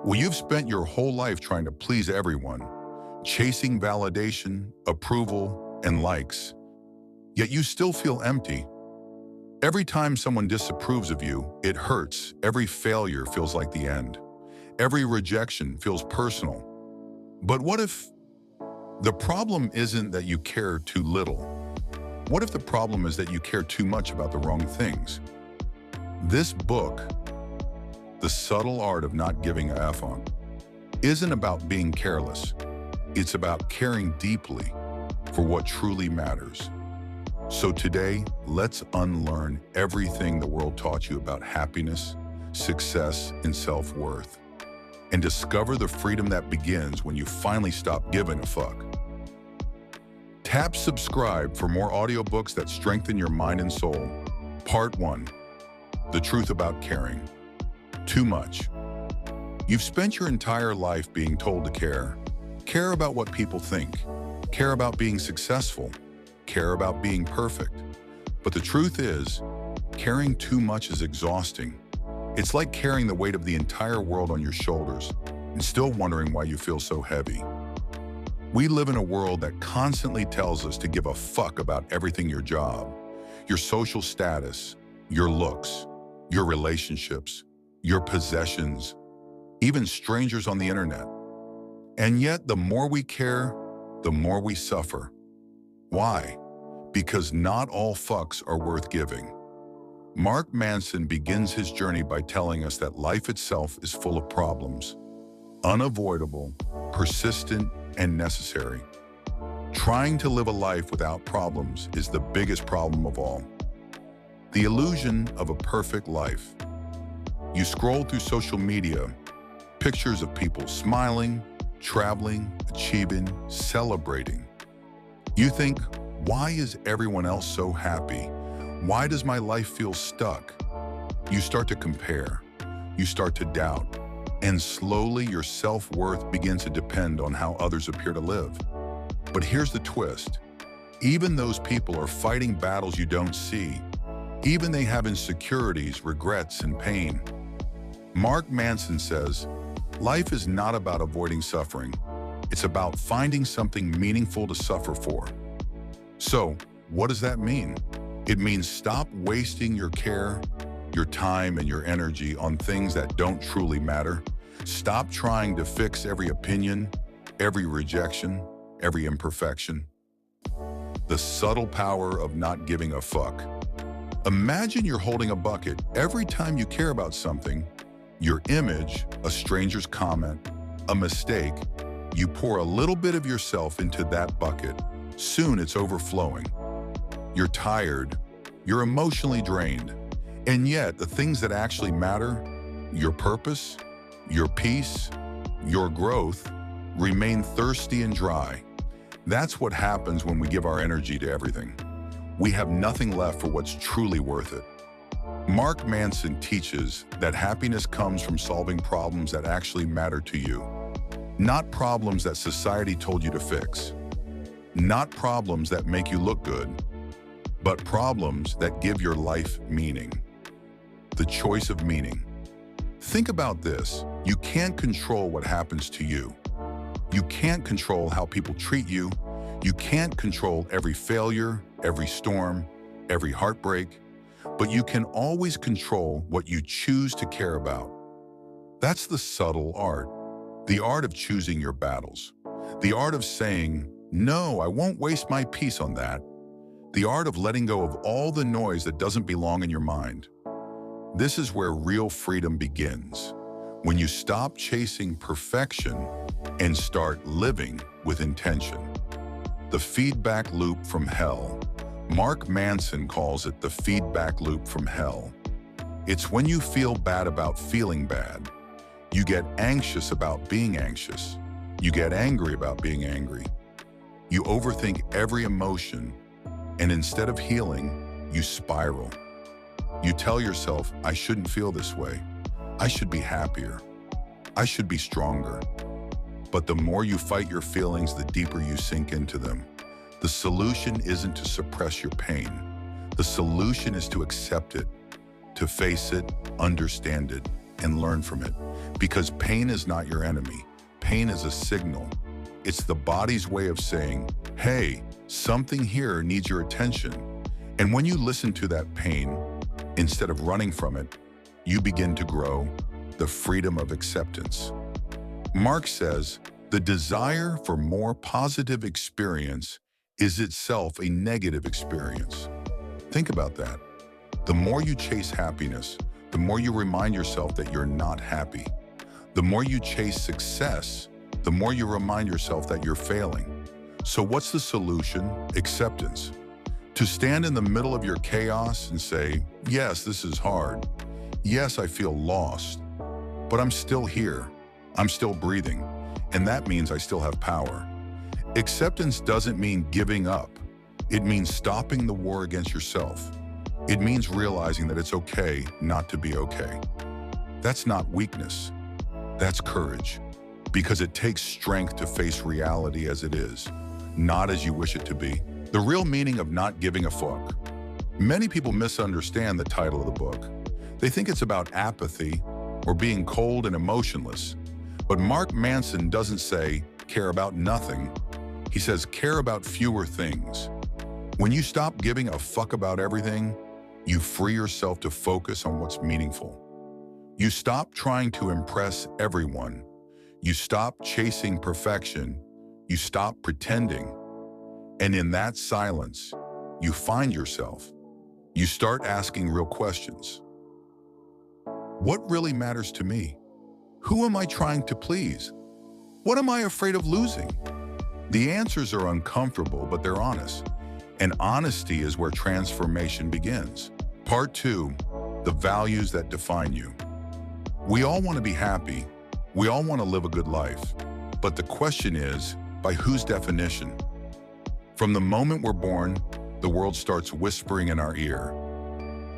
Well, you've spent your whole life trying to please everyone, chasing validation, approval, and likes, yet you still feel empty. Every time someone disapproves of you, it hurts. Every failure feels like the end. Every rejection feels personal. But what if the problem isn't that you care too little? What if the problem is that you care too much about the wrong things? This book, The Subtle Art of Not Giving a F on, isn't about being careless. It's about caring deeply for what truly matters. So today, let's unlearn everything the world taught you about happiness, success, and self-worth, and discover the freedom that begins when you finally stop giving a fuck. Tap subscribe for more audiobooks that strengthen your mind and soul. Part 1. The Truth About Caring. Too much. You've spent your entire life being told to care. Care about what people think. Care about being successful. Care about being perfect. But the truth is, caring too much is exhausting. It's like carrying the weight of the entire world on your shoulders and still wondering why you feel so heavy. We live in a world that constantly tells us to give a fuck about everything: your job, your social status, your looks, your relationships, your possessions, even strangers on the internet. And yet, the more we care, the more we suffer. Why? Because not all fucks are worth giving. Mark Manson begins his journey by telling us that life itself is full of problems, unavoidable, persistent, and necessary. Trying to live a life without problems is the biggest problem of all. The illusion of a perfect life. You scroll through social media, pictures of people smiling, traveling, achieving, celebrating. You think, why is everyone else so happy? Why does my life feel stuck? You start to compare. You start to doubt. And slowly your self-worth begins to depend on how others appear to live. But here's the twist. Even those people are fighting battles you don't see. Even they have insecurities, regrets, and pain. Mark Manson says, life is not about avoiding suffering. It's about finding something meaningful to suffer for. So, what does that mean? It means stop wasting your care, your time, and your energy on things that don't truly matter. Stop trying to fix every opinion, every rejection, every imperfection. The subtle power of not giving a fuck. Imagine you're holding a bucket. Every time you care about something, your image, a stranger's comment, a mistake, you pour a little bit of yourself into that bucket. Soon it's overflowing. You're tired, you're emotionally drained, and yet the things that actually matter, your purpose, your peace, your growth, remain thirsty and dry. That's what happens when we give our energy to everything. We have nothing left for what's truly worth it. Mark Manson teaches that happiness comes from solving problems that actually matter to you, not problems that society told you to fix, not problems that make you look good, but problems that give your life meaning. The choice of meaning. Think about this. You can't control what happens to you. You can't control how people treat you. You can't control every failure, every storm, every heartbreak, but you can always control what you choose to care about. That's the subtle art, the art of choosing your battles, the art of saying, no, I won't waste my peace on that, the art of letting go of all the noise that doesn't belong in your mind. This is where real freedom begins, when you stop chasing perfection and start living with intention. The feedback loop from hell. Mark Manson calls it the feedback loop from hell. It's when you feel bad about feeling bad. You get anxious about being anxious. You get angry about being angry. You overthink every emotion, and instead of healing, you spiral. You tell yourself, I shouldn't feel this way. I should be happier. I should be stronger. But the more you fight your feelings, the deeper you sink into them. The solution isn't to suppress your pain. The solution is to accept it, to face it, understand it, and learn from it. Because pain is not your enemy. Pain is a signal. It's the body's way of saying, hey, something here needs your attention. And when you listen to that pain, instead of running from it, you begin to grow the freedom of acceptance. Mark says, the desire for more positive experience is itself a negative experience. Think about that. The more you chase happiness, the more you remind yourself that you're not happy. The more you chase success, the more you remind yourself that you're failing. So what's the solution? Acceptance. To stand in the middle of your chaos and say, yes, this is hard. Yes, I feel lost, but I'm still here. I'm still breathing, and that means I still have power. Acceptance doesn't mean giving up. It means stopping the war against yourself. It means realizing that it's okay not to be okay. That's not weakness. That's courage, because it takes strength to face reality as it is, not as you wish it to be. The real meaning of not giving a fuck. Many people misunderstand the title of the book. They think it's about apathy or being cold and emotionless. But Mark Manson doesn't say, care about nothing. He says, care about fewer things. When you stop giving a fuck about everything, you free yourself to focus on what's meaningful. You stop trying to impress everyone. You stop chasing perfection. You stop pretending. And in that silence, you find yourself. You start asking real questions. What really matters to me? Who am I trying to please? What am I afraid of losing? The answers are uncomfortable, but they're honest. And honesty is where transformation begins. Part 2, the values that define you. We all want to be happy. We all want to live a good life. But the question is, by whose definition? From the moment we're born, the world starts whispering in our ear.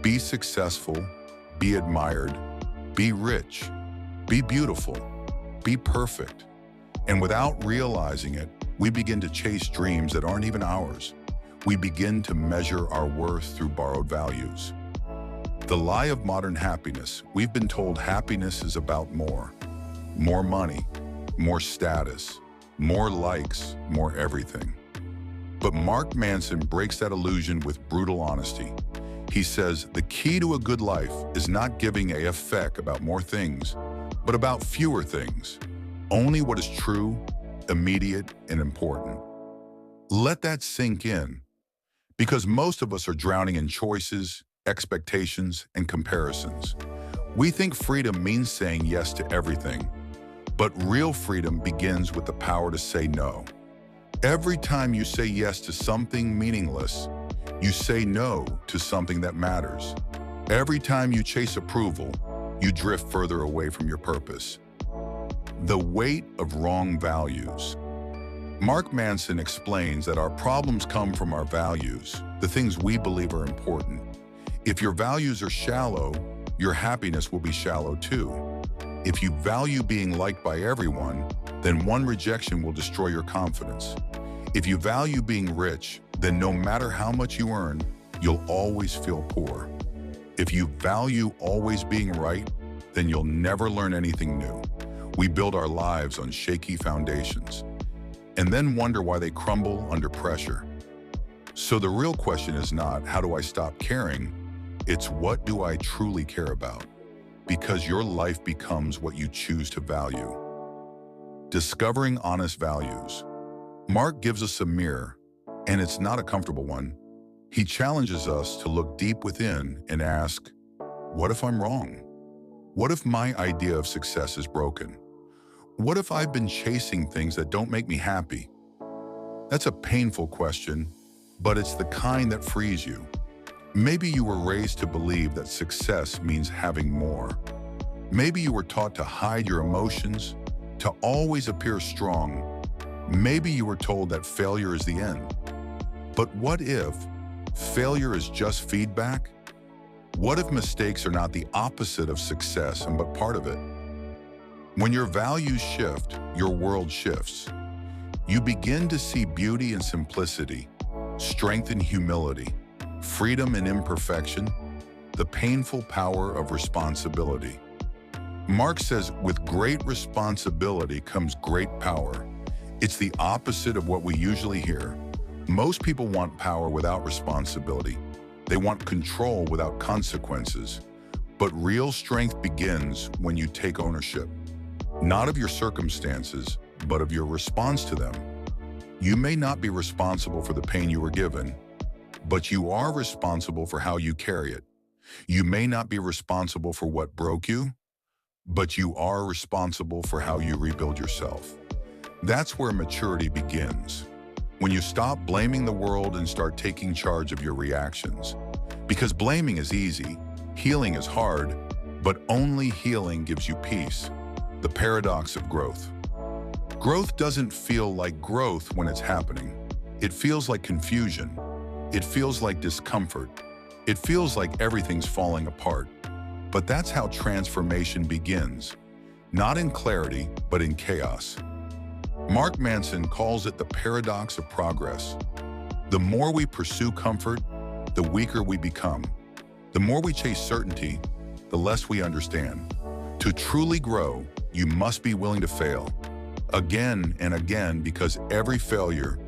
Be successful, be admired, be rich, be beautiful, be perfect. And without realizing it, we begin to chase dreams that aren't even ours. We begin to measure our worth through borrowed values. The lie of modern happiness. We've been told happiness is about more. More money, more status, more likes, more everything. But Mark Manson breaks that illusion with brutal honesty. He says, the key to a good life is not giving a feck about more things, but about fewer things. Only what is true, immediate, and important. Let that sink in, because most of us are drowning in choices, expectations, and comparisons. We think freedom means saying yes to everything, but real freedom begins with the power to say no. Every time you say yes to something meaningless, you say no to something that matters. Every time you chase approval, you drift further away from your purpose. The weight of wrong values. Mark Manson explains that our problems come from our values, the things we believe are important. If your values are shallow, your happiness will be shallow too. If you value being liked by everyone, then one rejection will destroy your confidence. If you value being rich, then no matter how much you earn, you'll always feel poor. If you value always being right, then you'll never learn anything new. We build our lives on shaky foundations and then wonder why they crumble under pressure. So the real question is not, how do I stop caring? It's, what do I truly care about? Because your life becomes what you choose to value. Discovering honest values. Mark gives us a mirror, and it's not a comfortable one. He challenges us to look deep within and ask, what if I'm wrong? What if my idea of success is broken? What if I've been chasing things that don't make me happy? That's a painful question, but it's the kind that frees you. Maybe you were raised to believe that success means having more. Maybe you were taught to hide your emotions, to always appear strong. Maybe you were told that failure is the end. But what if failure is just feedback? What if mistakes are not the opposite of success but part of it? When your values shift, your world shifts. You begin to see beauty in simplicity, strength in humility, freedom in imperfection, the painful power of responsibility. Mark says, with great responsibility comes great power. It's the opposite of what we usually hear. Most people want power without responsibility. They want control without consequences. But real strength begins when you take ownership, not of your circumstances, but of your response to them. You may not be responsible for the pain you were given, but you are responsible for how you carry it. You may not be responsible for what broke you, but you are responsible for how you rebuild yourself. That's where maturity begins. When you stop blaming the world and start taking charge of your reactions. Because blaming is easy, healing is hard, but only healing gives you peace. The paradox of growth. Growth doesn't feel like growth when it's happening. It feels like confusion. It feels like discomfort. It feels like everything's falling apart. But that's how transformation begins. Not in clarity, but in chaos. Mark Manson calls it the paradox of progress. The more we pursue comfort, the weaker we become. The more we chase certainty, the less we understand. To truly grow, you must be willing to fail. Again and again, because every failure,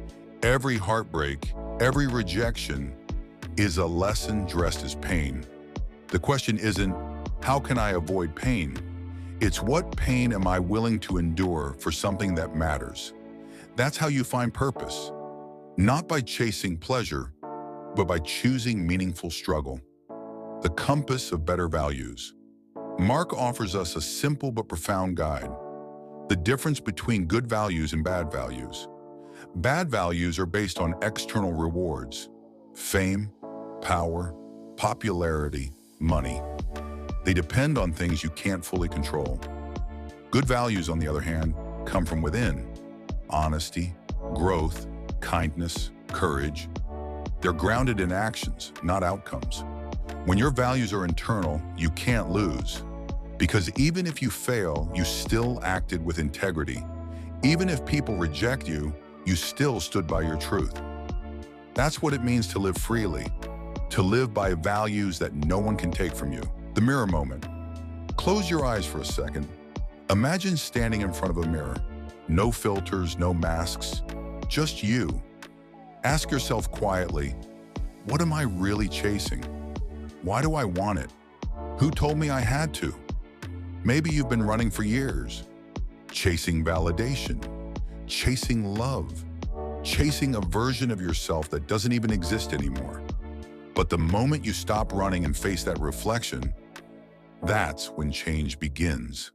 every heartbreak, every rejection is a lesson dressed as pain. The question isn't, how can I avoid pain? It's what pain am I willing to endure for something that matters? That's how you find purpose. Not by chasing pleasure, but by choosing meaningful struggle. The compass of better values. Mark offers us a simple but profound guide. The difference between good values and bad values. Bad values are based on external rewards, fame, power, popularity, money. They depend on things you can't fully control. Good values, on the other hand, come from within. Honesty, growth, kindness, courage. They're grounded in actions, not outcomes. When your values are internal, you can't lose. Because even if you fail, you still acted with integrity. Even if people reject you, you still stood by your truth. That's what it means to live freely, to live by values that no one can take from you. The mirror moment. Close your eyes for a second. Imagine standing in front of a mirror. No filters, no masks, just you. Ask yourself quietly, what am I really chasing? Why do I want it? Who told me I had to? Maybe you've been running for years, chasing validation, chasing love, chasing a version of yourself that doesn't even exist anymore. But the moment you stop running and face that reflection, that's when change begins.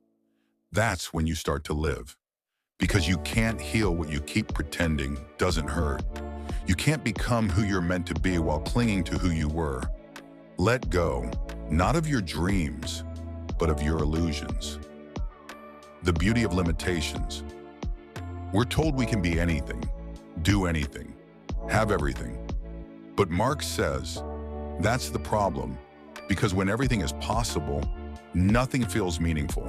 That's when you start to live. Because you can't heal what you keep pretending doesn't hurt. You can't become who you're meant to be while clinging to who you were. Let go, not of your dreams, but of your illusions. The beauty of limitations. We're told we can be anything, do anything, have everything. But Mark says, that's the problem, because when everything is possible, nothing feels meaningful.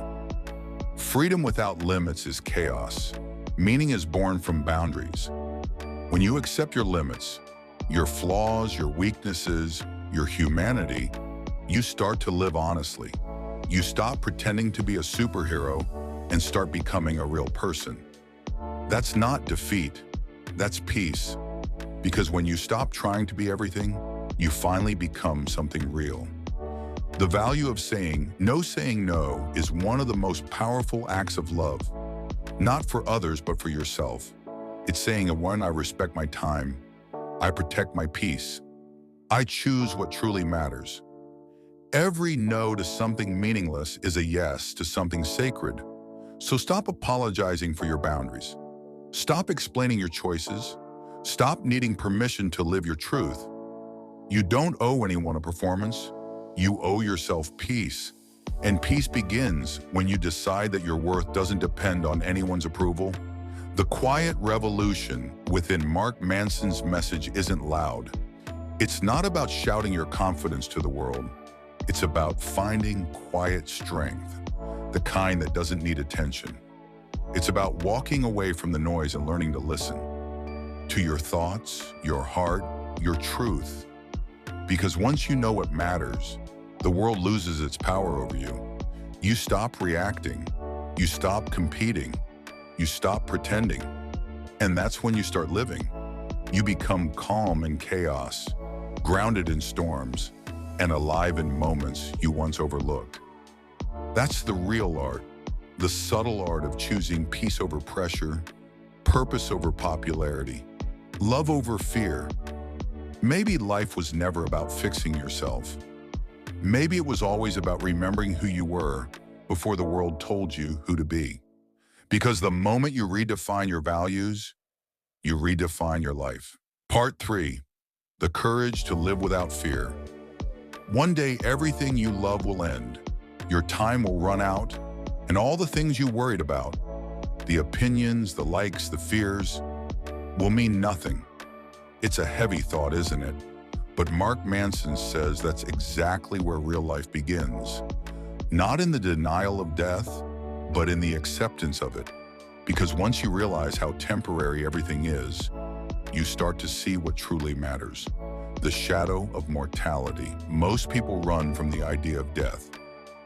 Freedom without limits is chaos. Meaning is born from boundaries. When you accept your limits, your flaws, your weaknesses, your humanity, you start to live honestly. You stop pretending to be a superhero and start becoming a real person. That's not defeat, that's peace. Because when you stop trying to be everything, you finally become something real. The value of saying no is one of the most powerful acts of love. Not for others, but for yourself. It's saying, when I respect my time, I protect my peace. I choose what truly matters. Every no to something meaningless is a yes to something sacred. So stop apologizing for your boundaries. Stop explaining your choices. Stop needing permission to live your truth. You don't owe anyone a performance. You owe yourself peace. And peace begins when you decide that your worth doesn't depend on anyone's approval. The quiet revolution within Mark Manson's message isn't loud. It's not about shouting your confidence to the world. It's about finding quiet strength, the kind that doesn't need attention. It's about walking away from the noise and learning to listen to your thoughts, your heart, your truth. Because once you know what matters, the world loses its power over you. You stop reacting. You stop competing. You stop pretending. And that's when you start living. You become calm in chaos, grounded in storms, and alive in moments you once overlooked. That's the real art, the subtle art of choosing peace over pressure, purpose over popularity, love over fear. Maybe life was never about fixing yourself. Maybe it was always about remembering who you were before the world told you who to be. Because the moment you redefine your values, you redefine your life. Part 3, the courage to live without fear. One day, everything you love will end. Your time will run out, and all the things you worried about, the opinions, the likes, the fears, will mean nothing. It's a heavy thought, isn't it? But Mark Manson says that's exactly where real life begins. Not in the denial of death, but in the acceptance of it. Because once you realize how temporary everything is, you start to see what truly matters. The shadow of mortality. Most people run from the idea of death.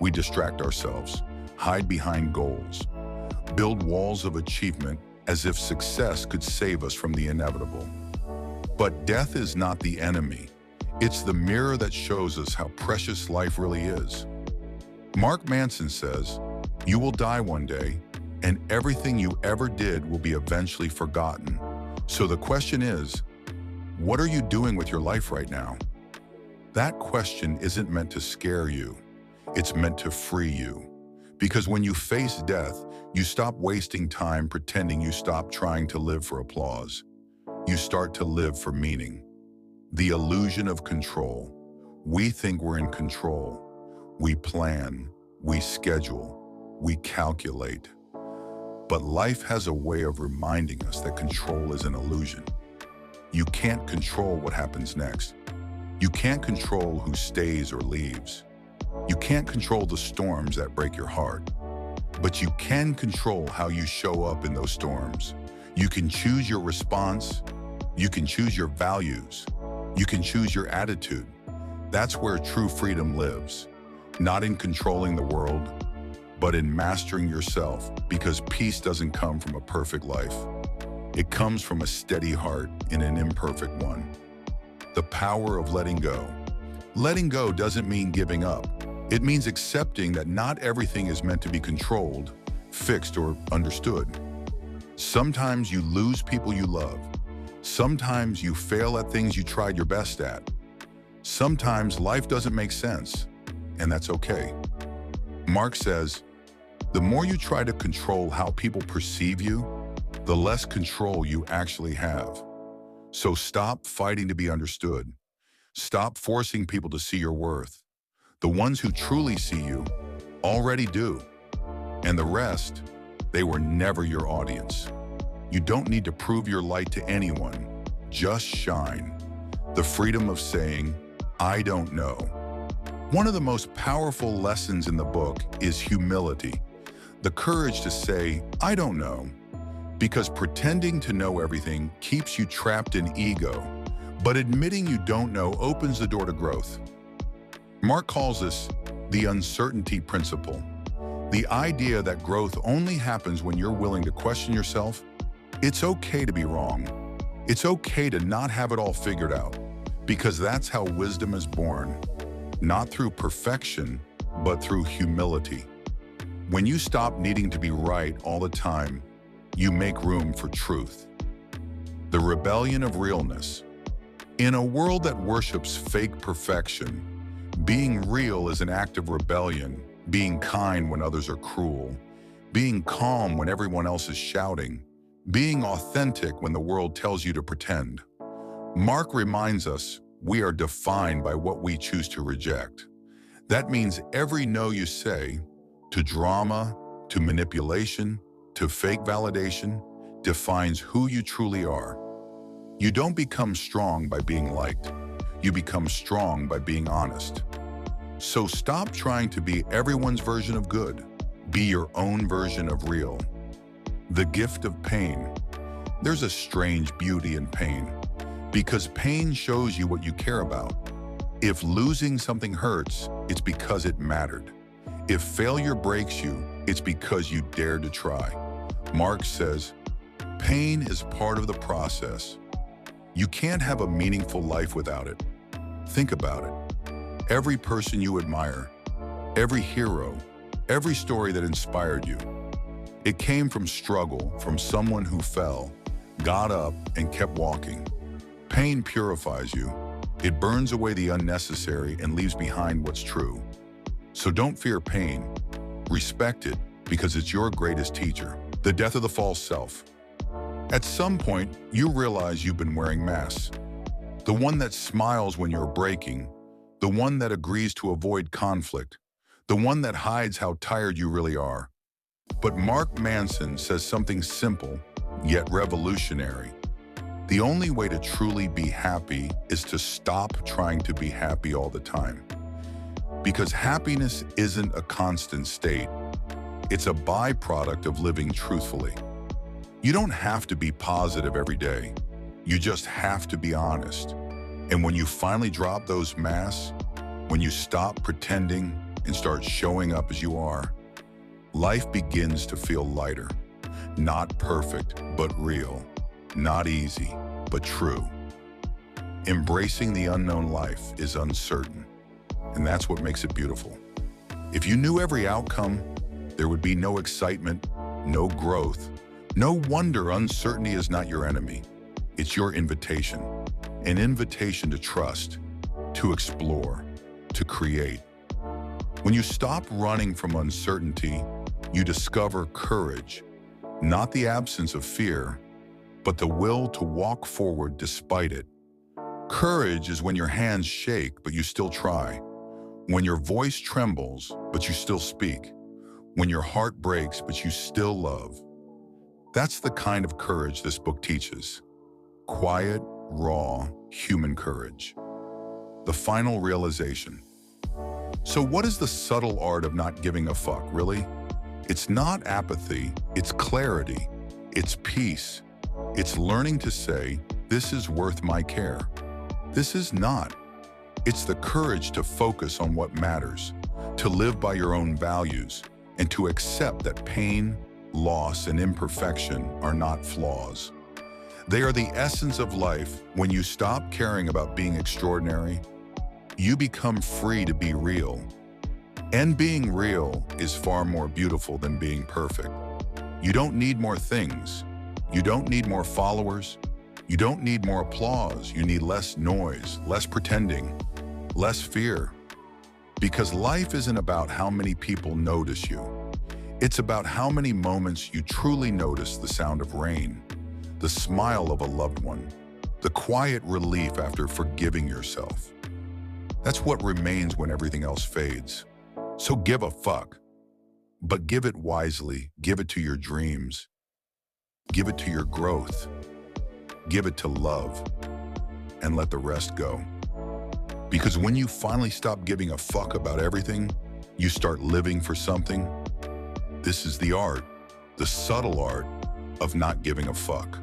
We distract ourselves, hide behind goals, build walls of achievement as if success could save us from the inevitable. But death is not the enemy. It's the mirror that shows us how precious life really is. Mark Manson says, "You will die one day, and everything you ever did will be eventually forgotten." So the question is, what are you doing with your life right now? That question isn't meant to scare you. It's meant to free you. Because when you face death, you stop wasting time pretending you stop trying to live for applause. You start to live for meaning. The illusion of control. We think we're in control. We plan, we schedule, we calculate. But life has a way of reminding us that control is an illusion. You can't control what happens next. You can't control who stays or leaves. You can't control the storms that break your heart. But you can control how you show up in those storms. You can choose your response. You can choose your values. You can choose your attitude. That's where true freedom lives. Not in controlling the world, but in mastering yourself, because peace doesn't come from a perfect life. It comes from a steady heart in an imperfect one. The power of letting go. Letting go doesn't mean giving up. It means accepting that not everything is meant to be controlled, fixed, or understood. Sometimes you lose people you love. Sometimes you fail at things you tried your best at. Sometimes life doesn't make sense, and that's okay. Mark says, the more you try to control how people perceive you, the less control you actually have. So stop fighting to be understood. Stop forcing people to see your worth. The ones who truly see you already do. And the rest, they were never your audience. You don't need to prove your light to anyone. Just shine. The freedom of saying, I don't know. One of the most powerful lessons in the book is humility. The courage to say, I don't know. Because pretending to know everything keeps you trapped in ego. But admitting you don't know opens the door to growth. Mark calls this the uncertainty principle. The idea that growth only happens when you're willing to question yourself. It's okay to be wrong. It's okay to not have it all figured out, because that's how wisdom is born. Not through perfection, but through humility. When you stop needing to be right all the time, you make room for truth. The rebellion of realness. In a world that worships fake perfection, being real is an act of rebellion, being kind when others are cruel, being calm when everyone else is shouting, being authentic when the world tells you to pretend. Mark reminds us we are defined by what we choose to reject. That means every no you say, to drama, to manipulation, to fake validation, defines who you truly are. You don't become strong by being liked. You become strong by being honest. So stop trying to be everyone's version of good. Be your own version of real. The gift of pain. There's a strange beauty in pain, because pain shows you what you care about. If losing something hurts, it's because it mattered. If failure breaks you, it's because you dared to try. Mark says, pain is part of the process. You can't have a meaningful life without it. Think about it. Every person you admire, every hero, every story that inspired you, it came from struggle, from someone who fell, got up, and kept walking. Pain purifies you. It burns away the unnecessary and leaves behind what's true. So don't fear pain. Respect it, because it's your greatest teacher. The death of the false self. At some point, you realize you've been wearing masks. The one that smiles when you're breaking, the one that agrees to avoid conflict, the one that hides how tired you really are. But Mark Manson says something simple, yet revolutionary. The only way to truly be happy is to stop trying to be happy all the time. Because happiness isn't a constant state. It's a byproduct of living truthfully. You don't have to be positive every day. You just have to be honest. And when you finally drop those masks, when you stop pretending and start showing up as you are, life begins to feel lighter. Not perfect, but real. Not easy, but true. Embracing the unknown life is uncertain, and that's what makes it beautiful. If you knew every outcome, there would be no excitement, no growth. No wonder uncertainty is not your enemy. It's your invitation. An invitation to trust, to explore, to create. When you stop running from uncertainty, you discover courage, not the absence of fear, but the will to walk forward despite it. Courage is when your hands shake, but you still try. When your voice trembles, but you still speak. When your heart breaks, but you still love. That's the kind of courage this book teaches. Quiet, raw, human courage. The final realization. So what is the subtle art of not giving a fuck, really? It's not apathy, it's clarity, it's peace. It's learning to say, this is worth my care. This is not. It's the courage to focus on what matters, to live by your own values, and to accept that pain, loss, and imperfection are not flaws. They are the essence of life. When you stop caring about being extraordinary, you become free to be real. And being real is far more beautiful than being perfect. You don't need more things. You don't need more followers. You don't need more applause. You need less noise, less pretending, less fear. Because life isn't about how many people notice you. It's about how many moments you truly notice the sound of rain, the smile of a loved one, the quiet relief after forgiving yourself. That's what remains when everything else fades. So give a fuck, but give it wisely. Give it to your dreams. Give it to your growth. Give it to love, and let the rest go. Because when you finally stop giving a fuck about everything, you start living for something. This is the art, the subtle art of not giving a fuck.